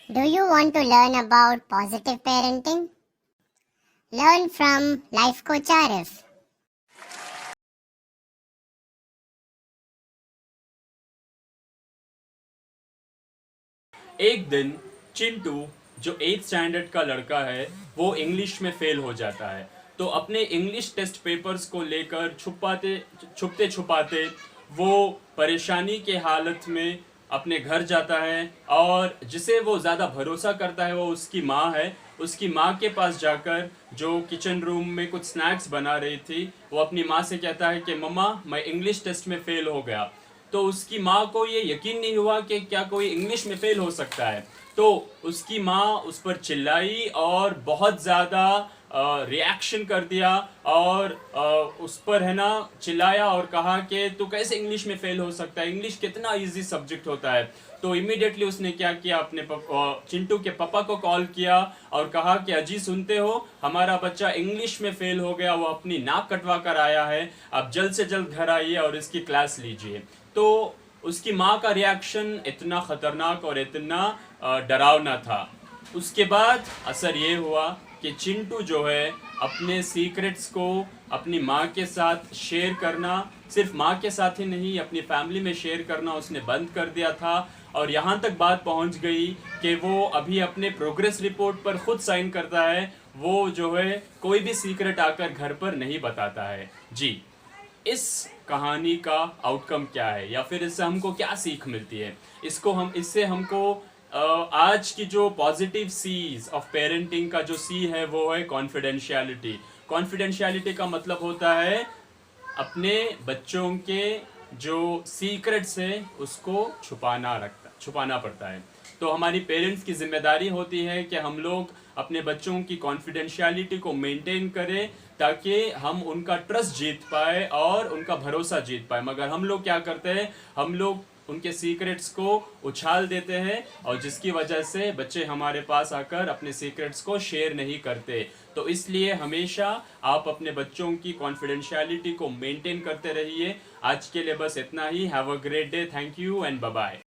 Do you want to learn about positive parenting? Learn from Life Coach Arif. एक दिन चिंटू जो 8th standard का लड़का है वो इंग्लिश में फेल हो जाता है। तो अपने इंग्लिश टेस्ट पेपर्स को लेकर छुपते छुपाते वो परेशानी के हालत में अपने घर जाता है और जिसे वो ज़्यादा भरोसा करता है वो उसकी माँ है। उसकी माँ के पास जाकर जो किचन रूम में कुछ स्नैक्स बना रही थी वो अपनी माँ से कहता है कि मम्मा मैं इंग्लिश टेस्ट में फेल हो गया। तो उसकी माँ को ये यकीन नहीं हुआ कि क्या कोई इंग्लिश में फेल हो सकता है। तो उसकी माँ उस पर चिल्लाई और बहुत ज़्यादा रिएक्शन कर दिया और उस पर है ना चिल्लाया और कहा कि तू कैसे इंग्लिश में फेल हो सकता है, इंग्लिश कितना इजी सब्जेक्ट होता है। तो इमीडिएटली उसने क्या किया, अपने चिंटू के पापा को कॉल किया और कहा कि अजी सुनते हो, हमारा बच्चा इंग्लिश में फेल हो गया, वो अपनी नाक कटवा कर आया है, आप जल्द से जल्द घर आइए और इसकी क्लास लीजिए। तो उसकी माँ का रिएक्शन इतना खतरनाक और इतना डरावना था। उसके बाद असर ये हुआ कि चिंटू जो है अपने सीक्रेट्स को अपनी माँ के साथ शेयर करना, सिर्फ माँ के साथ ही नहीं अपनी फैमिली में शेयर करना उसने बंद कर दिया था। और यहाँ तक बात पहुँच गई कि वो अभी अपने प्रोग्रेस रिपोर्ट पर खुद साइन करता है, वो जो है कोई भी सीक्रेट आकर घर पर नहीं बताता है। जी, इस कहानी का आउटकम क्या है या फिर इससे हमको क्या सीख मिलती है, इससे हमको आज की जो पॉजिटिव सीज ऑफ पेरेंटिंग का जो सी है वो है कॉन्फिडेंशियलिटी। कॉन्फिडेंशियलिटी का मतलब होता है अपने बच्चों के जो सीक्रेट्स है उसको छुपाना पड़ता है। तो हमारी पेरेंट्स की जिम्मेदारी होती है कि हम लोग अपने बच्चों की कॉन्फिडेंशियलिटी को मेंटेन करें ताकि हम उनका ट्रस्ट जीत पाए और उनका भरोसा जीत पाए। मगर हम लोग क्या करते हैं, हम लोग उनके सीक्रेट्स को उछाल देते हैं और जिसकी वजह से बच्चे हमारे पास आकर अपने सीक्रेट्स को शेयर नहीं करते। तो इसलिए हमेशा आप अपने बच्चों की कॉन्फिडेंशियलिटी को मेंटेन करते रहिए। आज के लिए बस इतना ही। Have a great day. Thank you and bye bye.